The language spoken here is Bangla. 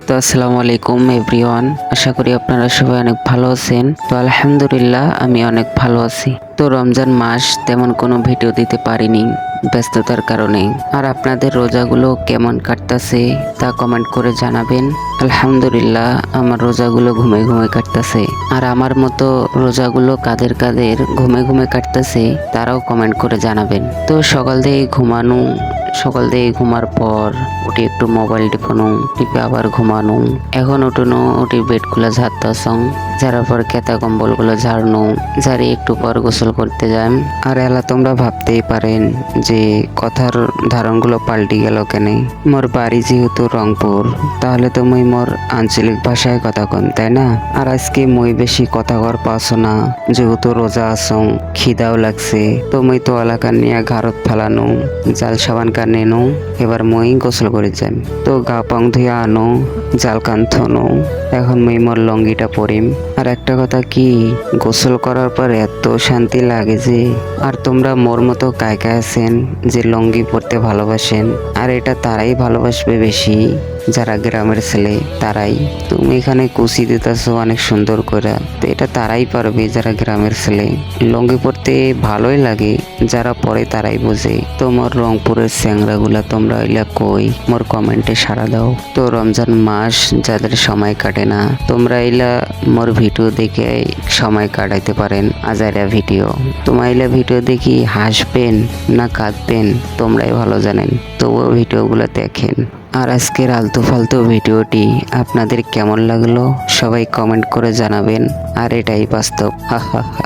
তো আসসালামু আলাইকুম এভরিওয়ান, আশা করি আপনারা সবাই অনেক ভালো আছেন। তো আলহামদুলিল্লাহ আমি অনেক ভালো আছি। তো রমজান মাস তেমন কোনো ভিডিও দিতে পারিনি ব্যস্ততার কারণে। আর আপনাদের রোজাগুলো কেমন কাটতাছে তা কমেন্ট করে জানাবেন। আলহামদুলিল্লাহ আমার রোজাগুলো ঘুমে ঘুমে কাটতাছে। আর আমার মতো রোজাগুলো কাদের কাদের ঘুমে ঘুমে কাটতাছে তারাও কমেন্ট করে জানাবেন। তো সকাল থেকে ঘুমার পর উঠে একটু মোবাইল টিপে আবার ঘুমানো। এখন উঠুনো উঠি বেড গুলা ঝাড়তাছং, ঝাড়ার পর কেতা কম্বল গুলো ঝাড়নো, ঝাড়ি একটু পর গোসল করতে যান। আর এলা তোমরা ভাবতেই পারেন যে কথার ধারণগুলো পাল্টি গেল কেন। মোর বাড়ি যেহেতু রংপুর, তাহলে তো মুই মোর আঞ্চলিক ভাষায় কথা কন, তাই না? আর আজকে মুই বেশি কথা কর পাছো না, যেহেতু রোজা আসং, খিদাও লাগছে। তো মুই তো এলাকার নিয়ে ঘাড়ত ফেলানো জাল সাবান কানে নো। এবার মুই গোসল করে যাই। তো গা পাং ধুয়ে আনো, জাল কান থনো। এখন মুই মোর লঙ্গিটা পরিম। আর একটা কথা কি, গোসল করার পর এত শান্তি লাগে যে। আর তোমরা মোর মতো কায় কায় আছেন যে লঙ্গি পরতে ভালোবাসেন। আর এটা তারাই ভালোবাসবে বেশি যারা গ্রামের ছেলে, তারাই। তুমি এখানে কুচি দিতেছো অনেক সুন্দর করে, তো এটা তারাই পারবে যারা গ্রামের ছেলে। লঙ্গি পরতে ভালোই লাগে, যারা পরে তারাই বোঝে। তো মোর রংপুরের স্যাংরা গুলা তোমরা এলা কই, মোর কমেন্টে সাড়া দাও। তো রমজান মাস যাদের সময় কাটে না, তোমরা এলা মোর ভিডিও দেখে সময় কাটাইতে পারেন। আজাইরা ভিডিও তোমার এলা ভিডিও দেখি হাসবেন না কাঁদবেন তোমরাই ভালো জানেন, তবুও ভিডিওগুলো দেখেন। আর আজকের আলতু ফালতু ভিডিওটি আপনাদের কেমন লাগলো সবাই কমেন্ট করে জানাবেন। আর এটাই বাস্তব, হা হা হা।